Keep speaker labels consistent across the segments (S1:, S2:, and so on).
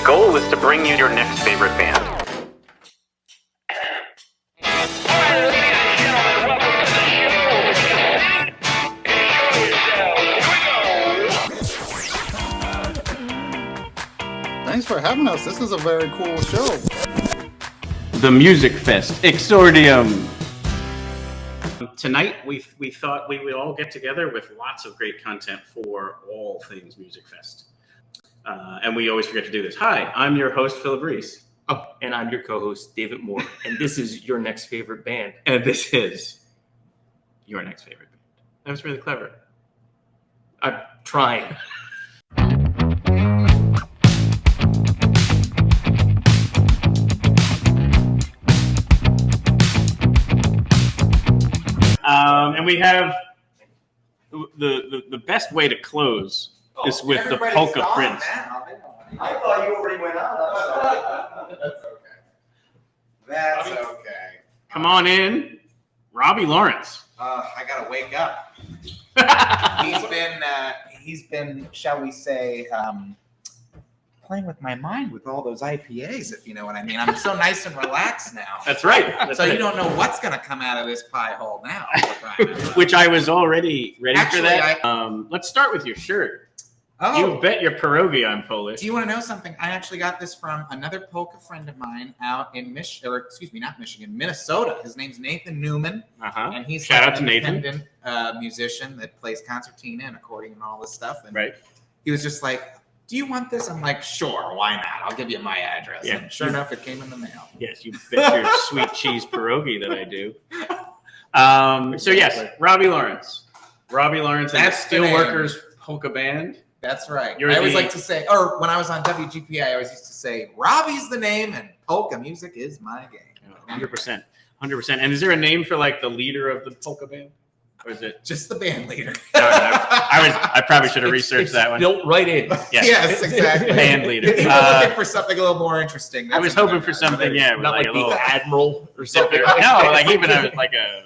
S1: goal is to bring you your next favorite band.
S2: Thanks for having us. This is a very cool show.
S1: The Musikfest Exordium. Tonight, we thought we would all get together with lots of great content for all things Musikfest. And we always forget to do this. Hi, I'm your host, Philip Reese.
S3: Oh, and I'm your co-host, David Moore. And this is your next favorite band.
S1: And this is your next favorite band. That was really clever.
S3: I'm trying.
S1: And we have the best way to close is with the Polka Prince.
S4: I thought you already went on. That's okay.
S1: Come on in, Robbie Lawrence.
S4: I gotta wake up. He's been, shall we say, playing with my mind with all those IPAs, if you know what I mean. I'm so nice and relaxed now.
S1: That's right.
S4: You don't know what's gonna come out of this pie hole now.
S1: Which I was already ready for that.
S4: Actually,
S1: Let's start with your shirt.
S4: Oh,
S1: You bet your pierogi I'm Polish.
S4: do you want to know something? I actually got this from another polka friend of mine out in Minnesota. His name's Nathan Newman, and he's
S1: Shout
S4: like
S1: out to
S4: an
S1: Nathan.
S4: independent musician that plays concertina and accordion and all this stuff. And
S1: Right.
S4: he was just like, "Do you want this?" I'm like, "Sure, why not? I'll give you my address."
S1: Yeah.
S4: And sure enough, it came in the mail.
S1: Yes, you bet your sweet cheese pierogi that I do. So yes, Robbie Lawrence. Robbie Lawrence and the
S4: That's the name.
S1: Steelworkers Polka Band.
S4: That's right.
S1: You're
S4: I always
S1: the-
S4: like to say, or when I was on WGPI, I always used to say, "Robbie's the name and polka music is my game."
S1: 100%. 100%. And is there a name for like the leader of the polka band? Or is it?
S4: Just the band leader.
S1: I probably should have researched that one.
S3: Built right in.
S4: Yes, exactly.
S1: Band leader.
S4: He was looking for something a little more interesting.
S1: I was hoping for something, yeah, with
S3: Not
S1: like
S3: like
S1: a little
S3: the admiral or something.
S1: No, like even like a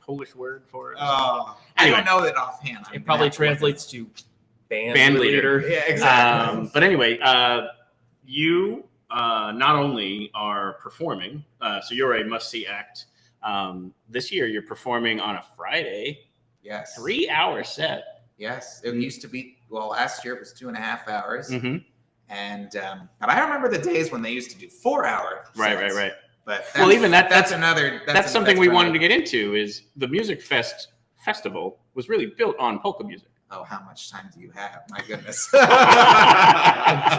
S1: Polish word for it.
S4: I
S1: Anyway.
S4: don't know that offhand.
S3: It probably translates to
S1: Band leader.
S4: Yeah, exactly.
S1: But anyway, you not only are performing, so you're a must-see act. This year, you're performing on a Friday,
S4: Yes.
S1: 3-hour set.
S4: Yes. It used to be, well, last year it was 2.5 hours.
S1: Mm-hmm.
S4: And but I remember the days when they used to do 4-hour sets.
S1: Right.
S4: But
S1: Well, even that's
S4: another.
S1: That's something we wanted to get into. Is the Musikfest festival was really built on polka music.
S4: Oh, how much time do you have? My goodness.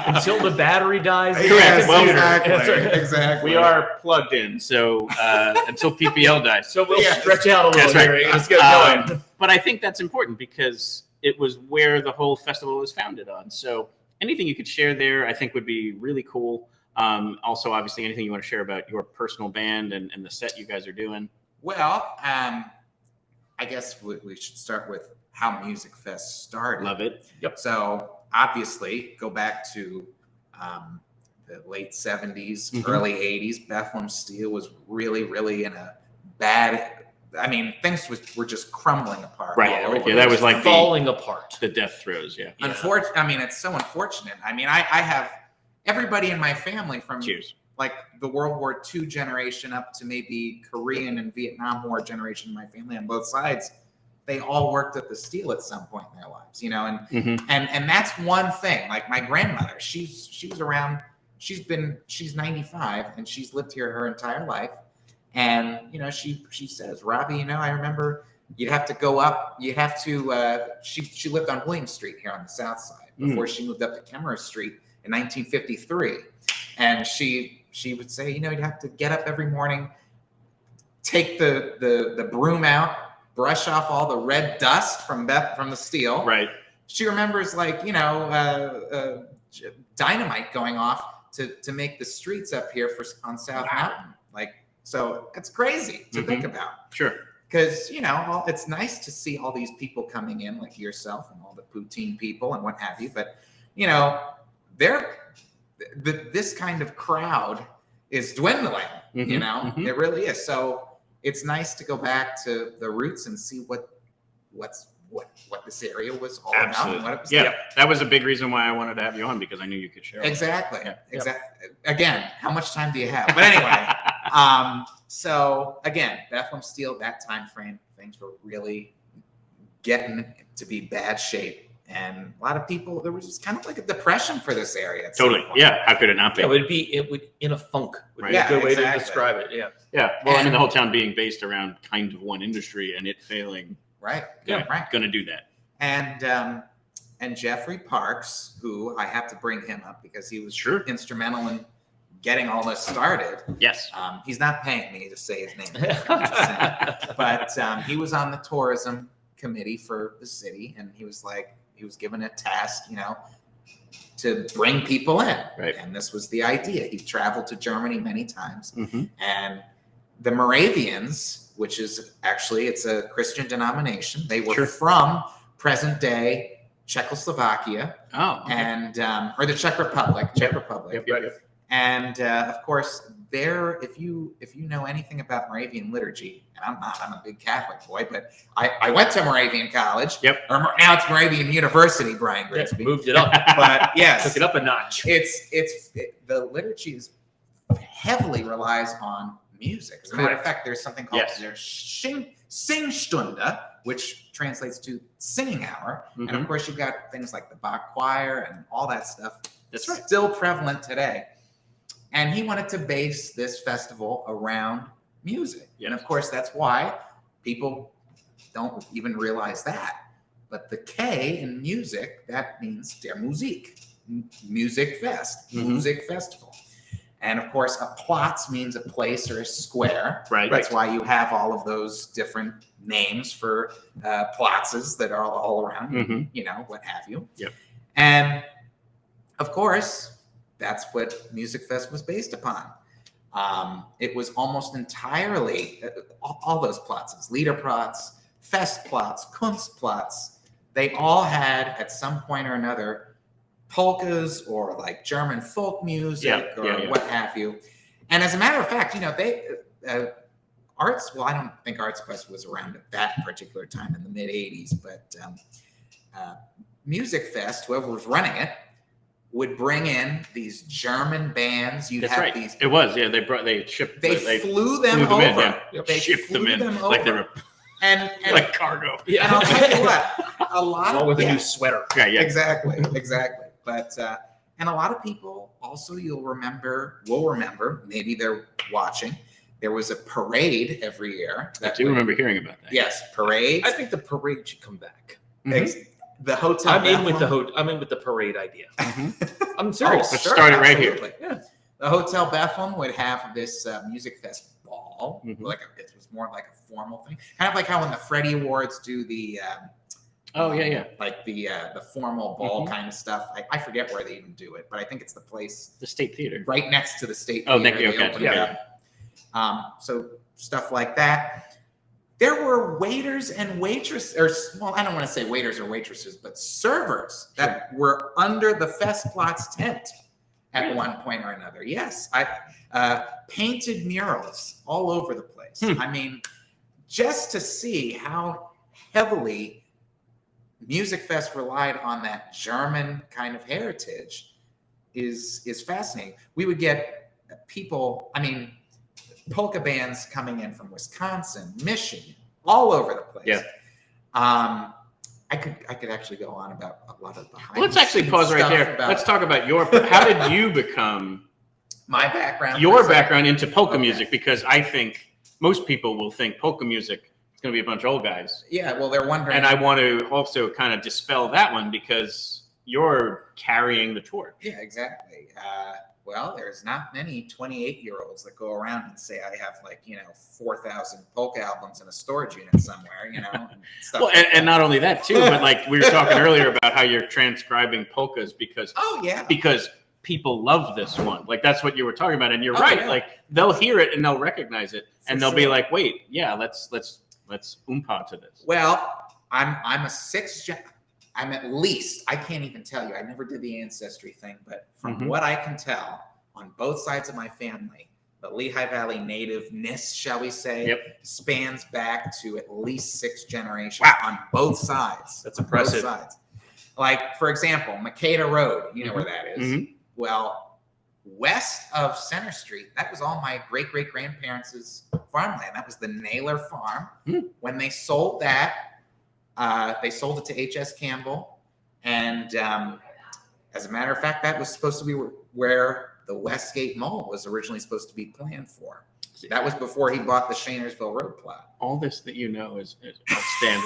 S3: Until the battery dies.
S1: Correct. Well,
S4: Exactly.
S1: We are plugged in, so until PPL dies.
S3: So we'll
S4: Yeah.
S3: stretch out a little
S1: That's
S3: bit.
S1: right.
S3: Let's get it going.
S1: But I think that's important because it was where the whole festival was founded on. So anything you could share there, I think would be really cool. Also, obviously, anything you want to share about your personal band and the set you guys are doing.
S4: Well, I guess we should start with how Musikfest started.
S1: Love it.
S3: Yep.
S4: So obviously, go back to the late 70s, early 80s. Bethlehem Steel was really, really in a bad. I mean, things were just crumbling apart.
S1: Right.
S4: all over.
S1: Yeah, that was like
S3: Falling apart.
S1: the death throes. Yeah.
S4: I mean, it's so unfortunate. I mean, I have everybody in my family from
S1: Cheers.
S4: like the World War II generation up to maybe Korean and Vietnam War generation in my family on both sides. They all worked at the Steel at some point in their lives, you know, and that's one thing. Like my grandmother, she was around. She's 95 and she's lived here her entire life. And you know, she says, "Robbie, you know, I remember you'd have to go up. You'd have to." She lived on William Street here on the south side before she moved up to Kemmerer Street in 1953. And she would say, you know, you'd have to get up every morning, take the broom out, brush off all the red dust from the Steel.
S1: Right.
S4: She remembers, like, you know, dynamite going off to make the streets up here on South Mountain. Like, so it's crazy to think about.
S1: Sure.
S4: Because, you know, it's nice to see all these people coming in, like yourself and all the poutine people and what have you. But, you know, this kind of crowd is dwindling, you know, it really is. So it's nice to go back to the roots and see what this area was all
S3: Absolutely.
S4: about. And what it was
S1: Yeah,
S4: like.
S1: that was a big reason why I wanted to have you on, because I knew you could share.
S4: Exactly.
S1: Yeah.
S4: Exactly. Again, how much time do you have? But anyway, so again, Bethlehem Steel, that time frame, things were really getting to be bad shape. And a lot of people, there was just kind of like a depression for this area. at some
S1: Totally.
S4: point.
S1: Yeah. How could it not be?
S3: It would in a funk would be
S1: Right.
S3: a good way to
S4: exactly.
S3: describe it. Yeah.
S1: Yeah. Well, I mean, the whole town being based around kind of one industry and it failing.
S4: Right.
S1: Yeah.
S4: Right.
S1: Going to do that.
S4: And Jeffrey Parks, who I have to bring him up because he was
S1: Sure.
S4: instrumental in getting all this started.
S1: Yes.
S4: He's not paying me to say his name, I'm just saying. But he was on the tourism committee for the city, and he was given a task, to bring people in.
S1: Right.
S4: And this was the idea. He traveled to Germany many times,
S1: Mm-hmm.
S4: and the Moravians, which is actually, it's a Christian denomination. They were
S1: Sure.
S4: from present day Czechoslovakia
S1: Oh. Okay.
S4: and or the Czech Republic.
S1: Yep.
S4: And of course, if you know anything about Moravian liturgy, and I'm not, I'm a big Catholic boy, but I went to Moravian College.
S1: Yep.
S4: Or now it's Moravian University, Brian
S3: Yeah,
S4: Grigsby.
S3: moved it up.
S4: But yes,
S3: Took it up a notch.
S4: the liturgy is heavily relies on music. As a matter of fact, there's something called
S1: Yes.
S4: Singstunde, which translates to singing hour. And of
S1: Mhm.
S4: course, you've got things like the Bach choir and all that stuff.
S1: That's right.
S4: Still prevalent today. And he wanted to base this festival around music.
S1: Yeah.
S4: And of course, that's why people don't even realize that. But the K in music, that means der Musik, music fest,
S1: Mhm.
S4: music festival. And of course, a Platz means a place or a square.
S1: Right.
S4: That's why you have all of those different names for platzes that are all around,
S1: Mhm.
S4: what have you.
S1: Yep.
S4: And of course, that's what Musikfest was based upon. It was almost entirely all those platzes, Liederplatz, Festplatz, Kunstplatz. They all had at some point or another polkas or like German folk music or what have you. And as a matter of fact, they Arts. Well, I don't think Arts Quest was around at that particular time in the mid '80s, but Musikfest, whoever was running it, would bring in these German bands. You'd
S1: That's
S4: have
S1: right.
S4: these.
S1: It was. Yeah. They shipped.
S4: They flew them over.
S1: in. Yeah.
S4: They
S1: shipped them
S4: flew
S1: in
S4: them
S1: like they
S4: over.
S1: were
S4: And
S1: like cargo.
S3: Yeah.
S4: And I'll tell you what, a lot
S3: Along
S4: of
S3: with a
S4: yeah,
S3: new sweater.
S1: Yeah. Yeah.
S4: exactly. But and a lot of people also will remember, maybe they're watching. There was a parade every year.
S1: I do remember hearing about that.
S4: Yes, parades.
S3: I think the parade should come back.
S1: Mhm.
S4: The hotel.
S3: I'm in with
S4: Bethlehem-
S3: I'm in with the parade idea.
S1: Mhm.
S3: I'm serious.
S1: Let's start it right here.
S4: absolutely. Yeah. The Hotel Bethlehem would have this Musikfest ball.
S1: Mhm.
S4: It was more like a formal thing, kind of like how when the Freddie Awards do the
S1: Oh yeah.
S4: like the formal ball kind of stuff. I forget where they even do it, but I think it's the place
S1: The State Theater.
S4: right next to the State
S1: Oh,
S4: Theater.
S1: thank you.
S4: They
S1: Okay.
S4: open it
S1: Yeah.
S4: up. So stuff like that. There were waiters and waitresses, or well, I don't want to say waiters or waitresses, but servers that were under the Festplatz tent at
S1: Really?
S4: one point or another. Yes, I painted murals all over the place. I mean, just to see how heavily Musikfest relied on that German kind of heritage is fascinating. We would get people, polka bands coming in from Wisconsin, Michigan, all over the place.
S1: Yeah.
S4: I could actually go on about a lot of behind.
S1: Well, let's actually pause right there. Let's talk about how did you become
S4: my background.
S1: your background into polka
S4: Okay.
S1: music? Because I think most people will think polka music is going to be a bunch of old guys.
S4: Yeah, well, they're wondering.
S1: And I want to also kind of dispel that one because you're carrying the torch.
S4: Yeah, exactly. Well, there's not many 28-year-olds that go around and say I have 4,000 polka albums in a storage unit somewhere, and stuff.
S1: Well,
S4: like
S1: and not only that too, but like we were talking earlier about how you're transcribing polkas because people love this one. Like that's what you were talking about, and you're right.
S4: Yeah.
S1: Like they'll hear it and they'll recognize it, and
S4: For
S1: they'll be
S4: sure.
S1: like, "Wait, yeah, let's oompa to this."
S4: Well, I'm a sixth gen. I'm at least, I can't even tell you. I never did the ancestry thing, but from
S1: Mhm.
S4: what I can tell, on both sides of my family, the Lehigh Valley nativeness, shall we say, spans back to at least 6 generations on both sides.
S3: That's impressive.
S4: Both sides. Like, for example, Makeda Road, you know where that is. Well, west of Center Street, that was all my great-great-grandparents' farmland. That was the Naylor Farm. When they sold that, they sold it to H.S. Campbell. And as a matter of fact, that was supposed to be where the Westgate Mall was originally supposed to be planned for. That was before he bought the Shainersville Road plot.
S1: All this that you know is outstanding.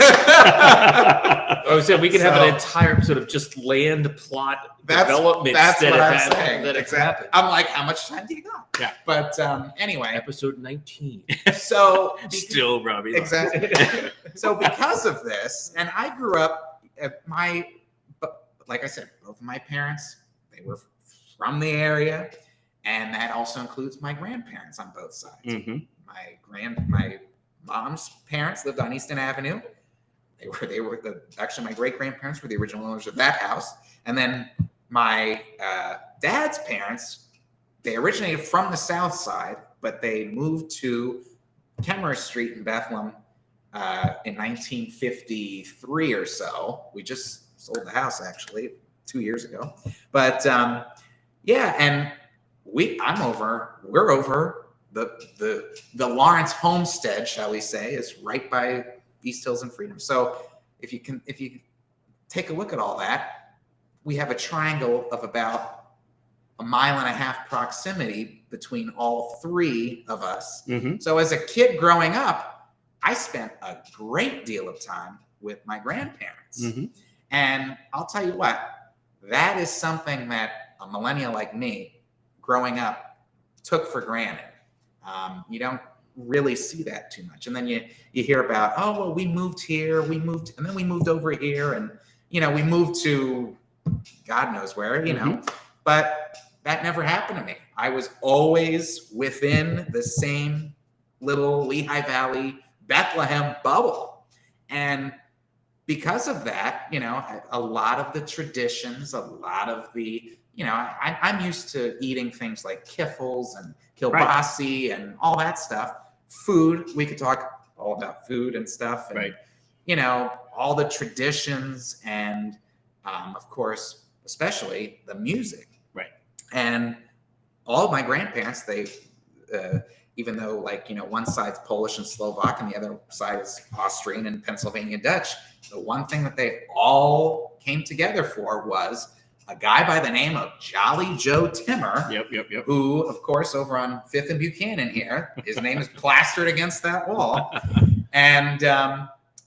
S3: Oh, so we could have an entire episode of just land plot development.
S4: That's what I'm saying.
S3: That exactly.
S4: I'm like, how much time do you got?
S1: Yeah.
S4: But anyway.
S3: Episode 19.
S4: So.
S1: Still Robbie.
S4: Exactly. So because of this, and I grew up, like I said, both of my parents, they were from the area. And that also includes my grandparents on both sides. My mom's parents lived on Easton Avenue. Actually, my great grandparents were the original owners of that house. And then my dad's parents, they originated from the south side, but they moved to Kemmerer Street in Bethlehem in 1953 or so. We just sold the house actually 2 years ago. But and we're over the Lawrence Homestead, shall we say, is right by East Hills and Freedom. So if you take a look at all that, we have a triangle of about 1.5 mile proximity between all 3 of us. So as a kid growing up, I spent a great deal of time with my grandparents. And I'll tell you what, that is something that a millennial like me growing up took for granted. You don't really see that too much. And then you hear about, oh, well, we moved here, and then we moved over here, and, we moved to God knows where, but that never happened to me. I was always within the same little Lehigh Valley, Bethlehem bubble. And because of that, a lot of the traditions, a lot of the, I'm used to eating things like kiffles and kielbasi and all that stuff. Food, we could talk all about food and stuff. And, all the traditions and, of course, especially the music. And all of my grandparents, they, even though one side's Polish and Slovak and the other side is Austrian and Pennsylvania Dutch, the one thing that they all came together for was a guy by the name of Jolly Joe Timmer, who, of course, over on 5th and Buchanan here, his name is plastered against that wall. And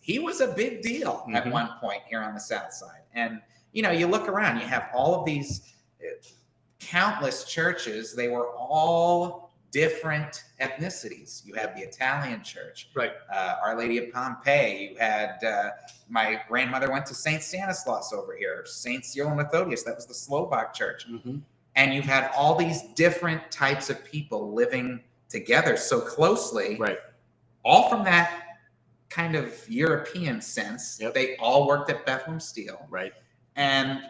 S4: he was a big deal at one point here on the South Side. And, you look around, you have all of these countless churches. They were all different ethnicities. You had the Italian church, Our Lady of Pompeii. You had my grandmother went to St. Stanislaus over here, St. Cyril and Methodius. That was the Slovak church. And you've had all these different types of people living together so closely, all from that kind of European sense. They all worked at Bethlehem Steel. And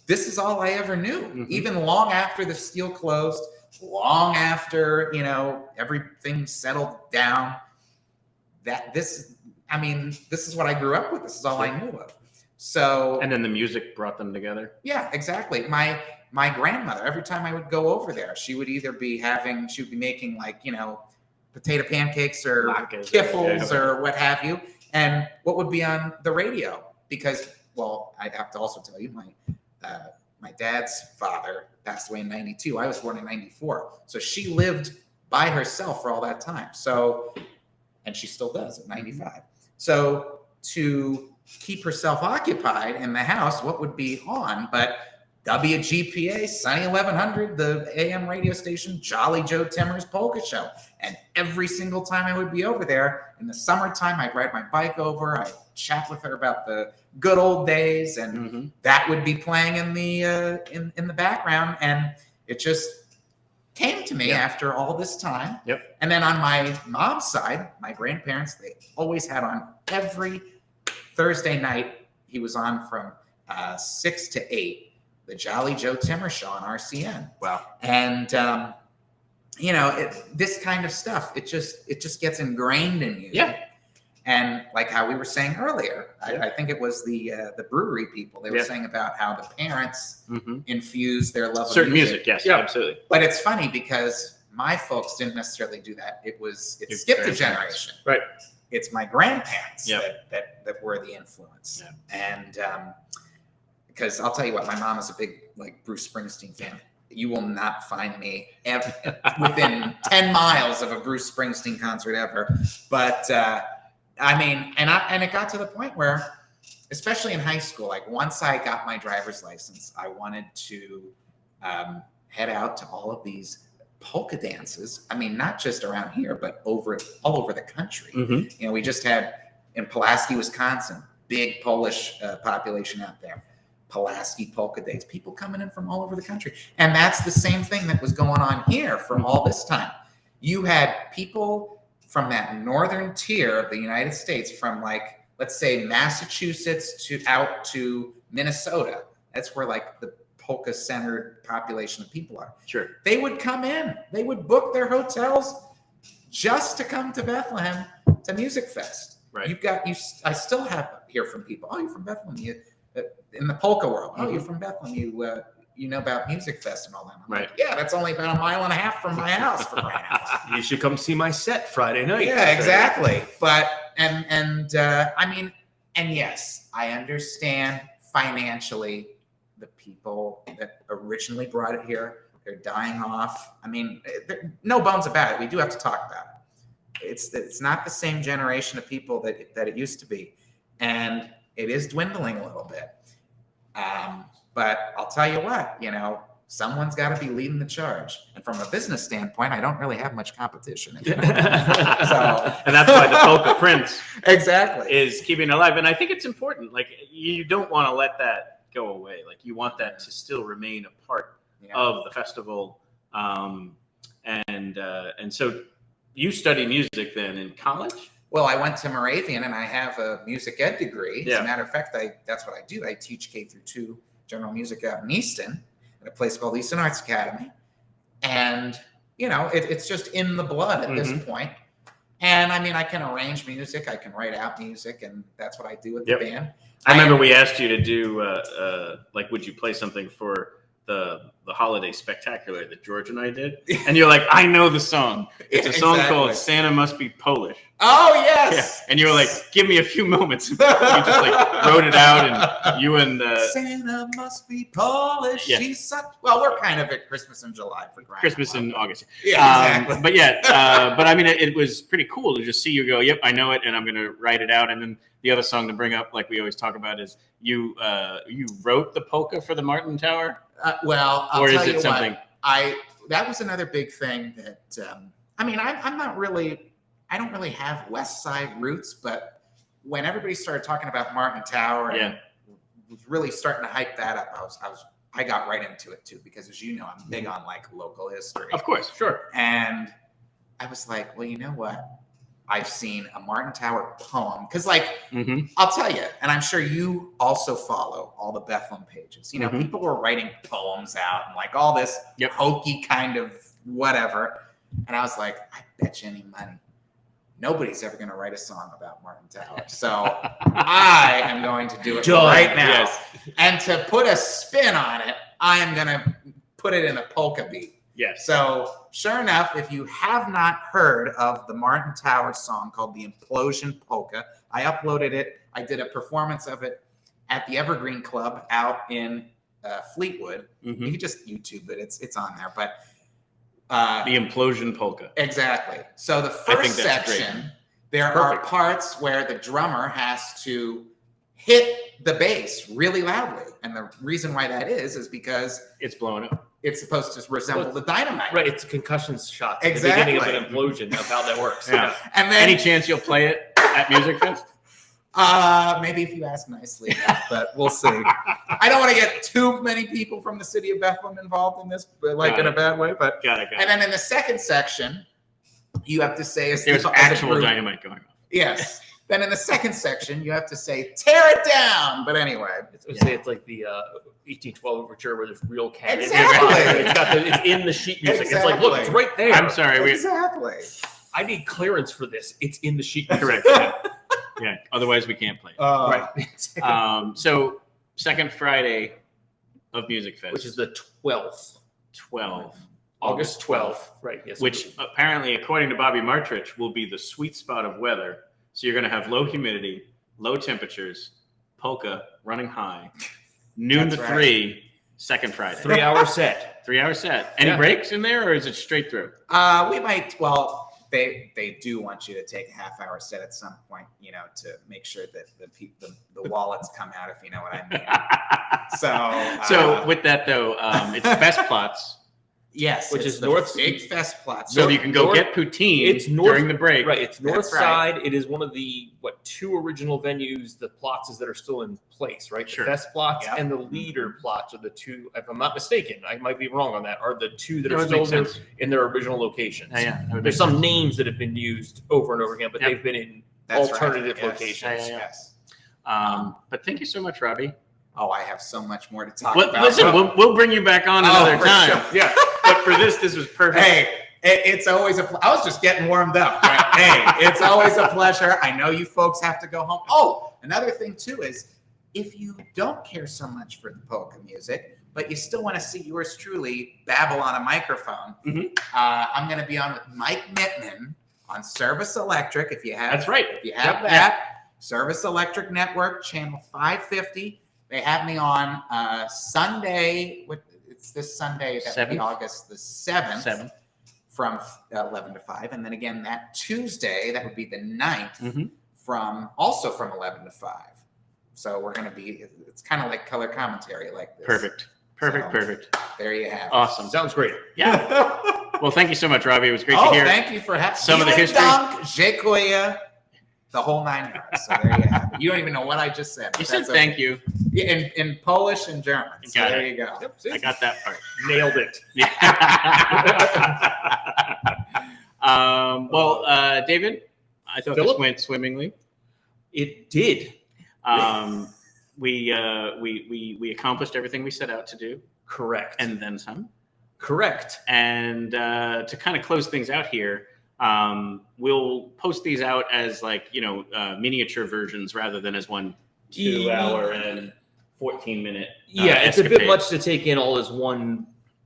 S4: this is all I ever knew, even long after the steel closed, long after, everything settled down. This is what I grew up with. This is all I knew of. So,
S1: and then the music brought them together.
S4: Yeah, exactly. My grandmother, every time I would go over there, she would either be making potato pancakes or kiffles or what have you. And what would be on the radio? Because, well, I have to also tell you, my dad's father passed away in 92. I was born in 94. So she lived by herself for all that time. So, and she still does at 95. So to keep herself occupied in the house, what would be on but WGPA, Sunny 1100, the AM radio station, Jolly Joe Timmer's Polka Show. And every single time I would be over there, in the summertime, I'd ride my bike over, I'd chat with her about the good old days, and that would be playing in the in the background. And it just came to me after all this time. And then on my mom's side, my grandparents, they always had on every Thursday night, he was on from 6 to 8. The Jolly Joe Timmer Show on RCN.
S1: Wow.
S4: And this kind of stuff, it just gets ingrained in you.
S1: Yeah.
S4: And like how we were saying earlier, I think it was the brewery people. They were saying about how the parents infuse their love
S1: certain
S4: of music.
S1: Yes, absolutely.
S4: But it's funny because my folks didn't necessarily do that. It skipped a generation.
S1: Right.
S4: It's my grandparents that were the influence. Yeah. And because I'll tell you what, my mom is a big Bruce Springsteen fan. You will not find me within 10 miles of a Bruce Springsteen concert ever. But and it got to the point where, especially in high school, once I got my driver's license, I wanted to head out to all of these polka dances. I mean, not just around here, but all over the country. We just had in Pulaski, Wisconsin, big Polish population out there. Pulaski polka dates, people coming in from all over the country. And that's the same thing that was going on here for all this time. You had people from that northern tier of the United States, from let's say Massachusetts out to Minnesota. That's where the polka centered population of people are.
S1: Sure.
S4: They would come in, they would book their hotels just to come to Bethlehem to Musikfest.
S1: Right.
S4: I still hear from people, oh, you're from Bethlehem. In the polka world, oh, you're from Bethlehem. You know about Musikfest and all that. I'm like, yeah, that's only about a mile and a half from my house. For crying out loud.
S3: You should come see my set Friday night.
S4: Yeah, exactly. But and yes, I understand financially the people that originally brought it here. They're dying off. I mean, no bones about it. We do have to talk about it. It's not the same generation of people that it used to be, and it is dwindling a little bit. But I'll tell you what, someone's got to be leading the charge. And from a business standpoint, I don't really have much competition.
S1: And that's why the Polka Prince is keeping it alive. And I think it's important. You don't want to let that go away. You want that to still remain a part of the festival. And so you study music then in college?
S4: Well, I went to Moravian and I have a music ed degree. As a matter of fact, that's what I do. I teach K-2 general music out in Easton at a place called Easton Arts Academy. And, it's just in the blood at this point. And I mean, I can arrange music, I can write out music, and that's what I do with the band.
S1: I remember we asked you to do, would you play something for the holiday spectacular that George and I did? And you're like, I know the song. It's a song called Santa Must Be Polish.
S4: Oh, yes.
S1: Yeah. And you were like, give me a few moments. You just wrote it out, and you and
S4: Santa must be Polish.
S1: Yeah.
S4: She's such... Well, we're kind of at Christmas in July for crying
S1: Christmas in August.
S4: Yeah, exactly.
S1: But I mean, it was pretty cool to just see you go, yep, I know it, and I'm going to write it out. And then the other song to bring up, like we always talk about, is you wrote the polka for the Martin Tower?
S4: Well, I'll
S1: or
S4: tell
S1: is it
S4: you
S1: something?
S4: What, that was another big thing that I don't really have West Side roots, but when everybody started talking about Martin Tower and was really starting to hype that up, I got right into it too, because as you know, I'm big on local history.
S1: Of course, sure.
S4: And I was like, well, you know what? I've seen a Martin Tower poem because, I'll tell you, and I'm sure you also follow all the Bethlehem pages. People were writing poems out and all this hokey kind of whatever. And I was like, I bet you any money, nobody's ever going to write a song about Martin Tower. So I am going to do it right now.
S1: Yes.
S4: And to put a spin on it, I am going to put it in a polka beat.
S1: Yes.
S4: So sure enough, if you have not heard of the Martin Tower song called The Implosion Polka, I uploaded it. I did a performance of it at the Evergreen Club out in Fleetwood. You can just YouTube it. It's on there. But
S1: The Implosion Polka.
S4: Exactly. So the first section, there are parts where the drummer has to hit the bass really loudly. And the reason why that is because
S1: it's blowing up.
S4: It's supposed to resemble the dynamite.
S3: Right, it's concussion shots.
S4: Exactly.
S3: The beginning of an implosion of how that works.
S1: Yeah. And then, any chance you'll play it at Musikfest?
S4: Maybe if you ask nicely enough, but we'll see. I don't want to get too many people from the city of Bethlehem involved in this, but in a bad way. But
S1: got it.
S4: And then in the second section, you have to say
S1: there's actual dynamite going on.
S4: Yes. Then in the second section, you have to say, tear it down. But anyway.
S3: Say it's like the 1812 overture where there's real cannon.
S4: Exactly.
S3: It's in the sheet music.
S4: Exactly.
S3: It's like, look, it's right there.
S1: I'm sorry.
S4: Exactly.
S3: I need clearance for this. It's in the sheet music.
S1: Correct. Yeah. Otherwise, we can't play.
S3: Right.
S1: So second Friday of Musikfest,
S3: Which is the 12th.
S1: August 12th.
S3: Right. Yes.
S1: Which apparently, according to Bobby Martrich, will be the sweet spot of weather. So you're going to have low humidity, low temperatures, polka running high, noon to 3, second Friday.
S3: 3 hour set.
S1: 3 hour set. Any breaks in there, or is it straight through?
S4: We might. Well, they do want you to take a half-hour set at some point, to make sure that the wallets come out, if you know what I mean.
S1: So with that though, it's Festplatz.
S4: Yes,
S3: which is
S4: the
S3: north
S4: big Festplatz.
S1: So you can go get poutine during the break.
S3: Right, it's north
S4: That's
S3: side.
S4: right.
S3: It is one of the 2 original venues, the Platzes that are still in place, right?
S1: Sure.
S3: The Festplatz
S4: Yep.
S3: and the Leader Platz are the 2. If I'm not mistaken, I might be wrong on that. Are the 2 that
S1: That
S3: are
S1: would
S3: still
S1: make sense.
S3: in their original locations?
S1: Yeah. That would
S3: There's
S1: make
S3: some
S1: sense.
S3: names that have been used over and over again, but
S1: Yep.
S3: they've been in
S4: That's
S3: alternative
S4: right. Yes.
S3: locations.
S4: Yes.
S1: But thank you so much, Robbie.
S4: Oh, I have so much more to talk
S1: Well,
S4: about.
S1: listen, we'll bring you back on another
S4: for
S1: time.
S4: sure.
S3: Yeah.
S1: But for this was perfect.
S4: Hey, it's always I was just getting warmed up. Right? Hey, it's always a pleasure. I know you folks have to go home. Oh, another thing too is if you don't care so much for the polka music, but you still want to see yours truly babble on a microphone, I'm going to be on with Mike Mittman on Service Electric. If you have,
S1: That's right.
S4: If you have that, Service Electric Network, channel 550. They have me on Sunday. It's this Sunday. That would be
S1: 7th?
S4: August the 7th.
S1: 7.
S4: From 11 to 5. And then again, that Tuesday, that would be the 9th, from 11 to 5. So we're going to be, it's kind of like color commentary like this.
S1: Perfect.
S4: There you have it.
S1: Awesome.
S3: Sounds great.
S1: Yeah. Well, thank you so much, Robbie. It was great to hear.
S4: Thank you for having
S1: some of the history.
S4: Dziękuję, the whole 9 yards. So there you have it. You don't even know what I just said.
S1: You said thank you.
S4: Yeah, in Polish and German. So
S1: Got
S4: there
S1: it.
S4: you go.
S3: Yep,
S1: I got that part.
S3: Nailed it.
S1: Yeah. David, I thought
S3: Philip?
S1: this went swimmingly.
S3: It did.
S1: We accomplished everything we set out to do,
S3: Correct.
S1: and then some.
S3: Correct.
S1: And to kind of close things out here, we'll post these out as miniature versions rather than as one 2 hour and 14-minute.
S3: It's a bit much to take in all as one.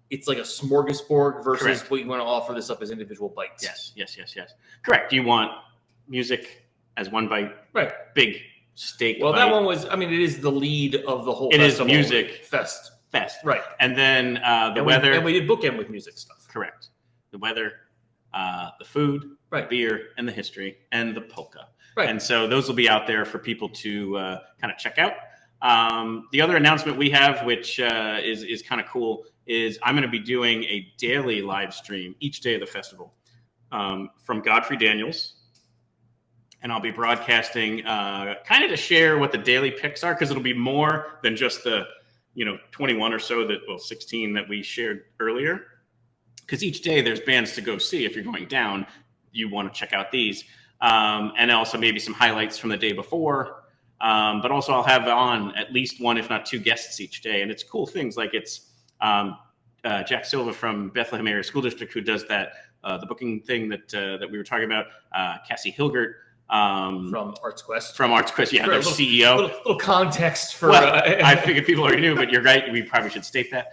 S3: It's like a smorgasbord versus
S1: Correct.
S3: what you want to offer this up as individual bites.
S1: Yes. Correct. You want music as one bite,
S3: Right.
S1: Big steak.
S3: Well,
S1: bite.
S3: that one was. I mean, it is the lead of the whole.
S1: It is
S3: festival.
S1: music
S3: fest.
S1: Right. And then the weather.
S3: And we did bookend with music stuff.
S1: Correct. The weather, the food,
S3: Right.
S1: beer, and the history, and the polka.
S3: Right.
S1: And so those will be out there for people to kind of check out. The other announcement we have, which is kind of cool, is I'm going to be doing a daily live stream each day of the festival from Godfrey Daniels. And I'll be broadcasting kind of to share what the daily picks are, because it'll be more than just the 21 or so 16 that we shared earlier. Because each day there's bands to go see. If you're going down, you want to check out these. And also maybe some highlights from the day before. But also I'll have on at least one, if not 2 guests each day. And it's cool things like it's Jack Silva from Bethlehem Area School District who does that, the booking thing that we were talking about. Cassie Hilgert.
S3: From Arts Quest.
S1: Yeah, their CEO.
S3: Little context for.
S1: I figured people already knew, but you're right. We probably should state that.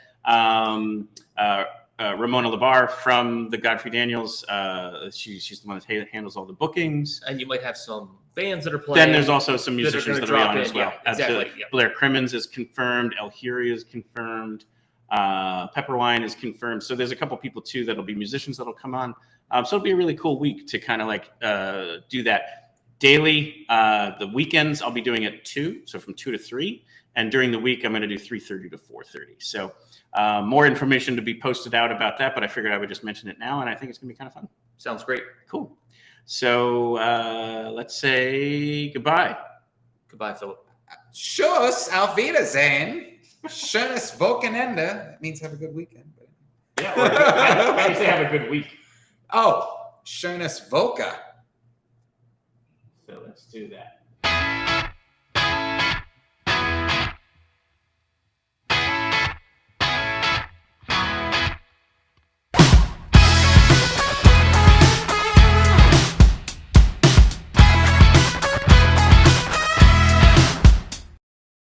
S1: Ramona Labar from the Godfrey Daniels. She's the one that handles all the bookings.
S3: And you might have some bands that are playing.
S1: Then there's also some musicians that are on as well.
S3: Yeah, exactly. Yeah.
S1: Blair Crimmins is confirmed. El Huri is confirmed. Pepperwine is confirmed. So there's a couple people too that'll be musicians that'll come on. So it'll be a really cool week to kind of do that. Daily, the weekends I'll be doing at 2, so from 2 to 3, and during the week I'm going to do 3:30 to 4:30. So more information to be posted out about that, but I figured I would just mention it now, and I think it's going to be kind of fun.
S3: Sounds great.
S1: Cool. So let's say goodbye.
S3: Goodbye, Philip.
S4: Tschüss, auf Wiedersehen. Schönes Wochenende. That means have a good weekend.
S1: Yeah, I say have a good week.
S4: Oh, schönes Woche.
S1: So let's do that.